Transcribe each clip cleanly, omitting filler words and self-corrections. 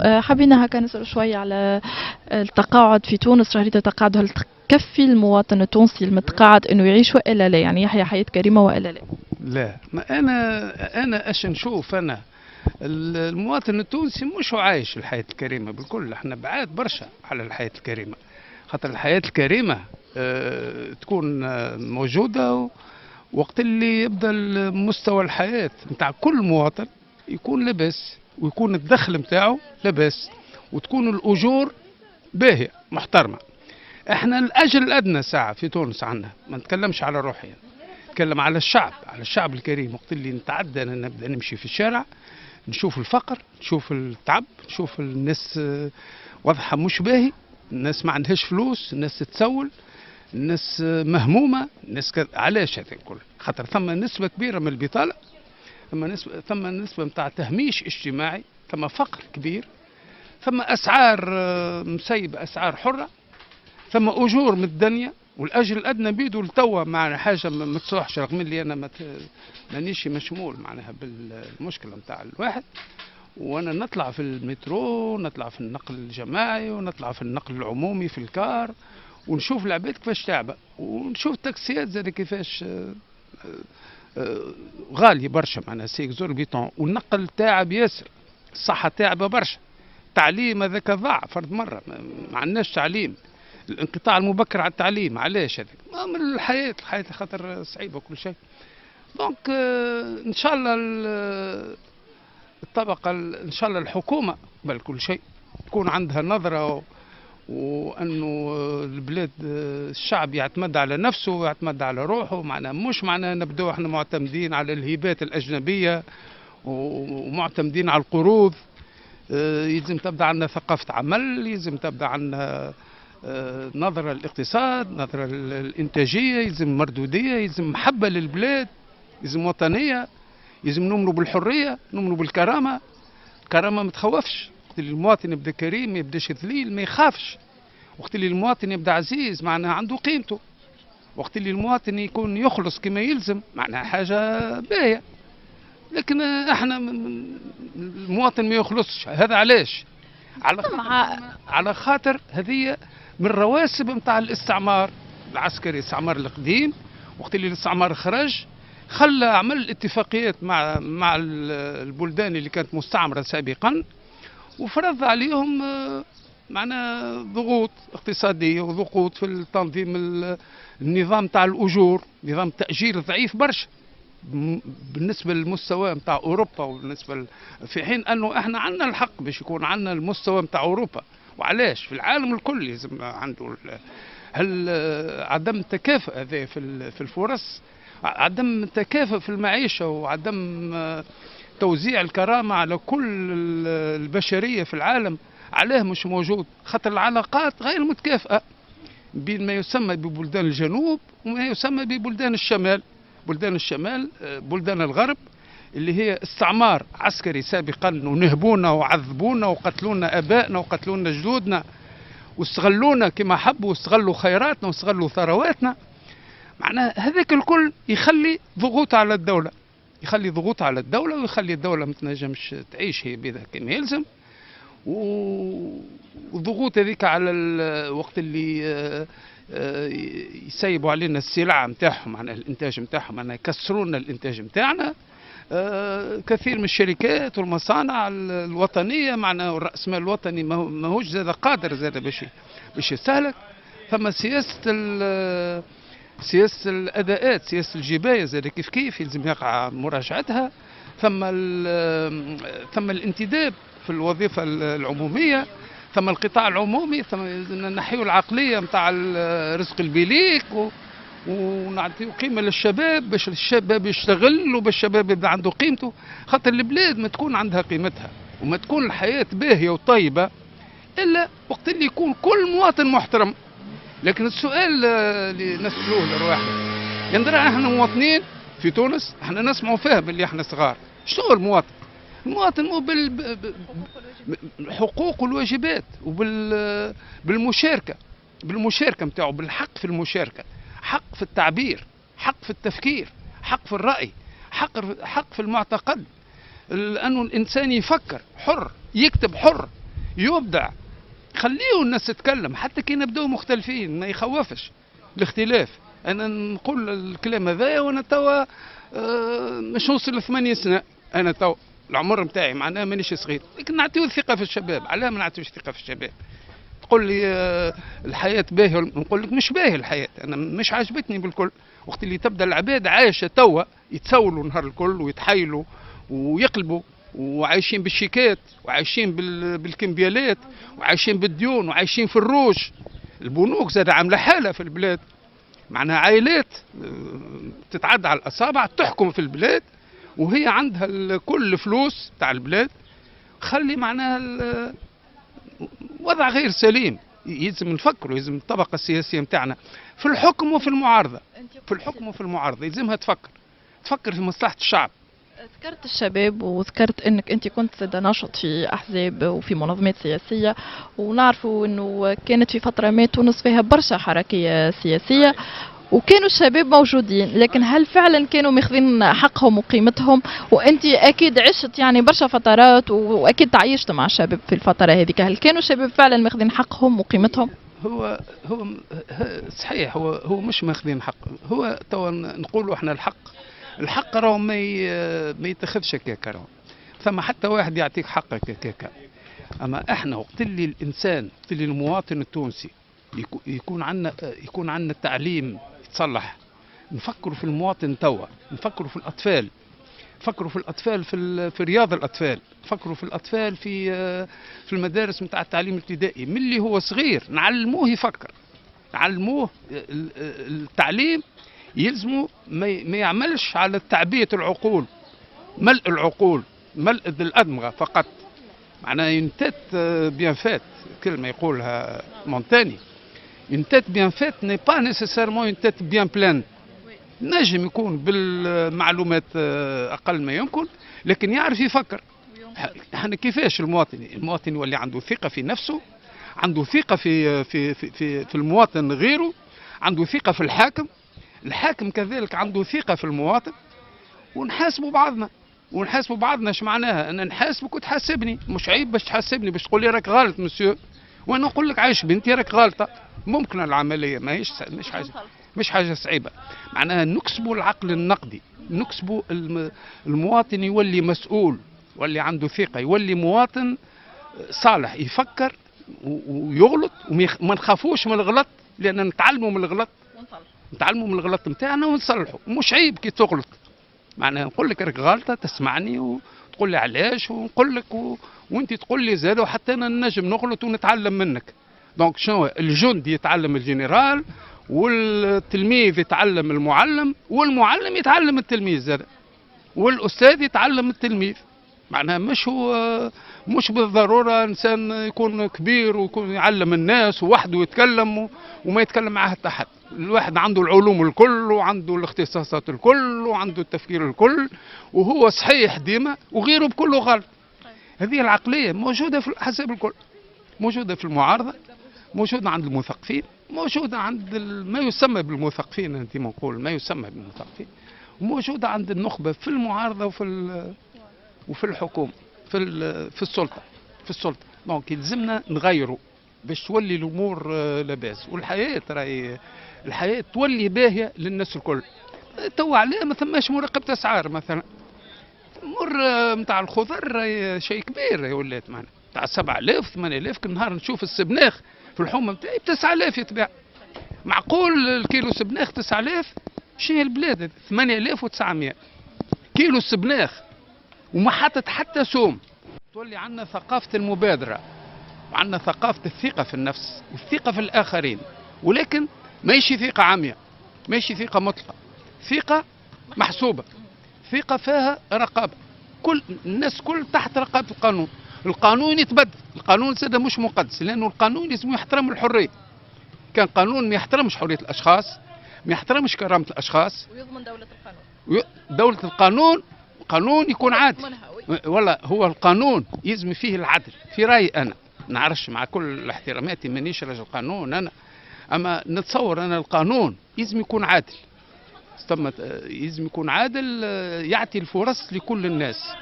حابين هكا نسأل شوي على التقاعد في تونس. شهرية التقاعد هل تكفي المواطن التونسي المتقاعد انه يعيش والا لا؟ يعني يحيا حياة كريمة والا لا؟ لا، ما انا اش نشوف انا المواطن التونسي مش هو عايش الحياة الكريمة بالكل. احنا بعاد برشا على الحياة الكريمة، خاطر الحياة الكريمة تكون موجودة وقت اللي يبدا مستوى الحياة نتاع كل مواطن يكون لاباس، ويكون الدخل نتاعو لاباس، وتكون الأجور باهية محترمة. احنا الأجر الأدنى ساعة في تونس عندنا، ما نتكلمش على روحي يعني. نتكلم على الشعب، على الشعب الكريم. وقت اللي نتعدى أنا نبدأ نمشي في الشارع نشوف الفقر، نشوف التعب، نشوف الناس وضعها مش باهي، الناس ما عندهاش فلوس، الناس تتسول، الناس مهمومة، الناس علاش هذا الكل؟ خاطر ثم نسبة كبيرة من البطالة، ثم نسبة متاع تهميش اجتماعي، ثم فقر كبير، ثم أسعار مسيبة، أسعار حرة، ثم أجور متدنية. والأجر الأدنى بيدو لتوا مع حاجة ما تصلحش، رغم اللي أنا مانيش مشمول معناها بالمشكلة متاع الواحد. وأنا نطلع في المترو، نطلع في النقل الجماعي، ونطلع في النقل العمومي في الكار، ونشوف العباد كيفاش تعبة، ونشوف التاكسيات زاد كيفاش غالي برشا معناها سي اكزوربيتون، والنقل تعب ياسر، الصحة تعبة برشا، تعليم هذاك ضاع فرد مرة، ما عندناش تعليم، الانقطاع المبكر على التعليم. علاش هذاك؟ من الحياة خاطر صعيبة كل شيء. دونك ان شاء الله الطبقة، ان شاء الله الحكومة بل كل شيء تكون عندها نظرة، وانه البلاد الشعب يعتمد على نفسه ويعتمد على روحه. معناها مش معناها نبدو احنا معتمدين على الهبات الاجنبيه ومعتمدين على القروض. يلزم تبدا عندنا ثقافه عمل، يلزم تبدا عندنا نظره للاقتصاد، نظره للانتاجيه، يلزم مردوديه، يلزم محبه للبلاد، يلزم وطنيه، يلزم نؤمنوا بالحريه، نؤمنوا بالكرامه. الكرامه ما تخوفش، وقت اللي المواطن يبدا كريم ما يبداش ذليل ما يخافش. وقت اللي المواطن يبدا عزيز معناها عنده قيمته. وقت اللي المواطن يكون يخلص كما يلزم معناها حاجه باهيه. لكن احنا المواطن ما يخلصش، هذا علاش؟ على خاطر على خاطر هذه من رواسب نتاع الاستعمار العسكري، الاستعمار القديم. وقت اللي الاستعمار خرج خلى عمل اتفاقيات مع البلدان اللي كانت مستعمره سابقا، وفرض عليهم معنا ضغوط اقتصاديه وضغوط في التنظيم، النظام تاع الاجور، نظام تاجير ضعيف برشا بالنسبه للمستوى نتاع اوروبا، وبالنسبه في حين انه احنا عندنا الحق باش يكون عندنا المستوى نتاع اوروبا. وعلاش؟ في العالم الكل لازم عنده هل عدم التكافؤ هذا في الفرص، عدم التكافؤ في المعيشه، وعدم توزيع الكرامه على كل البشريه في العالم. علاه مش موجود؟ خاطر العلاقات غير متكافئه بين ما يسمى ببلدان الجنوب وما يسمى ببلدان الشمال. بلدان الشمال بلدان الغرب اللي هي استعمار عسكري سابقا، ونهبونا وعذبونا وقتلونا ابائنا وقتلونا جدودنا واستغلونا كما حبوا، واستغلوا خيراتنا واستغلوا ثرواتنا. معناها هذاك الكل يخلي ضغوط على الدوله، يخلي ضغوط على الدوله، ويخلي الدوله ما تنجمش تعيش هي بيدها كما يلزم. وضغوط هذيك على الوقت اللي يسيبوا علينا السلع نتاعهم، معناها الانتاج نتاعهم، معناها يكسروا لنا الانتاج نتاعنا. كثير من الشركات والمصانع الوطنيه، معناها الراس مال الوطني ماهوش زاد قادر زاد باش يستهلك. ثم سياسه الاداءات، سياسه الجبايه زاد كيف يلزم يقع مراجعتها. ثم الانتداب في الوظيفه العموميه، ثم القطاع العمومي، ثم نحيوا العقليه نتاع رزق البليك، ونعطيو قيمه للشباب باش الشباب يشتغل، وباش الشباب يبدا عنده قيمته. خاطر البلاد ما تكون عندها قيمتها وما تكون الحياه باهيه وطيبه الا وقت اللي يكون كل مواطن محترم. لكن السؤال اللي نسألوه لرواحنا، يندرى احنا مواطنين في تونس، احنا نسمعوا فيها باللي احنا صغار. شنو المواطن؟ المواطن هو بالحقوق والواجبات وبالمشاركة، بالمشاركة نتاعو، بالحق في المشاركة، حق في التعبير، حق في التفكير، حق في الرأي، حق في المعتقد، لأنه الإنسان يفكر حر، يكتب حر، يبدع. خليه الناس تتكلم حتى كي نبداو مختلفين، ما يخوفش الاختلاف. انا نقول الكلام هذايا وانا توا مش نوصل ل 8 سنة، انا توا العمر نتاعي معناها مانيش صغير، لكن نعطيو الثقة في الشباب. علاه ما نعطيوش الثقة في الشباب؟ تقول لي الحياة باهية، نقول لك مش باهية الحياة، أنا مش عاجبتني بالكل. وقت اللي تبدا العباد عايشة توا يتسولوا نهار الكل ويتحايلوا ويقلبوا، وعايشين بالشيكات، وعايشين بالكمبيالات، وعايشين بالديون، وعايشين في الروج. البنوك زاد عاملة حالة في البلاد، معناها عائلات تتعدى على الأصابع تحكم في البلاد، وهي عندها كل الفلوس تاع البلاد. خلي معناها وضع غير سليم. يلزم نفكروا، يلزم الطبقة السياسية متاعنا في الحكم وفي المعارضة، في الحكم وفي المعارضة يلزمها تفكر في مصلحة الشعب. ذكرت الشباب وذكرت انك انت كنت ناشط في احزاب وفي منظمات سياسيه، ونعرفوا انه كانت في فتره ما تونس فيها برشا حركيه سياسيه وكانوا الشباب موجودين، لكن هل فعلا كانوا ماخذين حقهم وقيمتهم؟ وانت اكيد عشت يعني برشا فترات واكيد تعايشت مع الشباب في الفتره هذيك، هل كانوا الشباب فعلا ماخذين حقهم وقيمتهم؟ هو صحيح، هو مش ماخذين حق. هو توا نقولوا احنا الحق راهو ما يتخذش هكاك، راهو ثم حتى واحد يعطيك حقك هكاك. اما احنا وقت اللي الانسان، وقت اللي المواطن التونسي يكون عندنا التعليم يتصلح، نفكروا في المواطن توا، نفكروا في الاطفال، نفكروا في الاطفال في رياض الاطفال، نفكروا في الاطفال في المدارس نتاع التعليم الابتدائي من اللي هو صغير، نعلموه يفكر، نعلموه التعليم يلزموا ما يعملش على تعبئة العقول، ملء العقول، ملء الأدمغة فقط. معناها ينتات بيان فات، كلمة يقولها مونتاني، ينتات بيان فات ني با نيسيسيرمون ينتات بيان بلان. نجم يكون بالمعلومات أقل ما يمكن، لكن يعرف يفكر. احنا كيفاش المواطن يولي عنده ثقة في نفسه، عنده ثقة في المواطن غيره، عنده ثقة في الحاكم كذلك عنده ثقة في المواطن. ونحاسبوا بعضنا. اش معناها؟ انا نحاسبك وتحاسبني، مش عيب باش تحاسبني، باش تقول لي راك غلط مسيو، وانا نقول لك عايش بنتي راك غلطه. ممكن العمليه ماهيش مش حاجه صعيبه. معناها نكسبوا العقل النقدي، نكسبوا المواطن يولي مسؤول، يولي عنده ثقه، يولي مواطن صالح يفكر ويغلط، وما نخافوش من الغلط، لان نتعلموا من الغلط نتاعنا ونصلحوا. مش عيب كي تغلط، معناها نقول لك راك غلطه تسمعني وتقول لي علاش، ونقول لك وانت تقول لي زاد، وحتى انا نجم نغلط ونتعلم منك. دونك شنو الجندي يتعلم الجنرال، والتلميذ يتعلم المعلم، والمعلم يتعلم التلميذ زاد، والاستاذ يتعلم التلميذ. معناها مش بالضروره انسان يكون كبير ويكون يعلم الناس وحده يتكلم وما يتكلم معاه حتى حد. الواحد عنده العلوم الكل، وعنده الاختصاصات الكل، وعنده التفكير الكل، وهو صحيح ديما وغيره بكله غلط. هذه العقليه موجوده في الاحزاب الكل، موجوده في المعارضه، موجوده عند المثقفين، موجوده عند ما يسمى بالمثقفين، انت ما نقول ما يسمى بالمثقفين، وموجوده عند النخبه في المعارضه وفي الحكومه، في السلطه. دونك يلزمنا نغيروا باش تولي الامور لاباس، والحياه الحياه تولي باهيه للناس الكل. تو علاه ما ثماش مراقبه اسعار مثلا، مر نتاع الخضر شيء كبير ولات معنا، تاع 7000 8000 كل نهار نشوف السبناخ في الحومه نتاعي ب 9000 يتباع. معقول الكيلو سبناخ 9000؟ شنو البلاد 8900 كيلو السبناخ وما حطت حتى سوم. تولي عندنا ثقافه المبادره، وعندنا ثقافه الثقه في النفس والثقه في الاخرين، ولكن ماشي ثقه عاميه، ماشي ثقه مطلقه، ثقه محسوبه، ثقه فيها رقابه، كل الناس كل تحت رقابه القانون. القانون يتبدل، القانون زاد مش مقدس، لانه القانون لازم يحترم الحريه. كان قانون ما يحترمش حريه الاشخاص، ما يحترمش كرامه الاشخاص، ويضمن دوله القانون. دوله القانون، قانون يكون عادل. ولا هو القانون يلزم فيه العدل في رايي انا، نعرفش مع كل احتراماتي مانيش رجل قانون انا، اما نتصور انا القانون يلزم يكون عادل، يلزم يكون عادل، يعطي الفرص لكل الناس.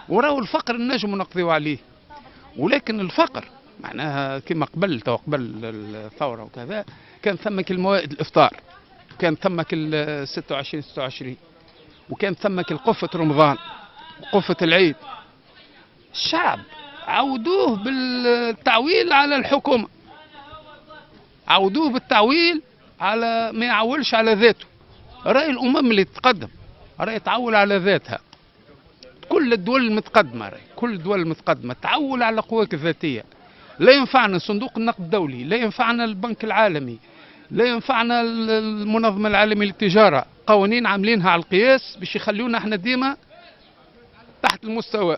وراو الفقر نجم نقضيو عليه، ولكن الفقر معناها كما قبل قبل الثورة وكذا كان ثمك الموائد الإفطار، وكان ثمك ال 26 وكان ثمك القفة رمضان وقفة العيد. الشعب عودوه بالتعويل على الحكومة، عودوه بالتعويل على ما يعولش على ذاته. رأي الأمم اللي تتقدم رأي تعول على ذاتها. كل الدول المتقدمة كل الدول المتقدمة تعول على قواك الذاتية. لا ينفعنا صندوق النقد الدولي، لا ينفعنا البنك العالمي، لا ينفعنا المنظمة العالمية للتجارة. قوانين عاملينها على القياس باش يخلونا احنا ديما تحت المستوى.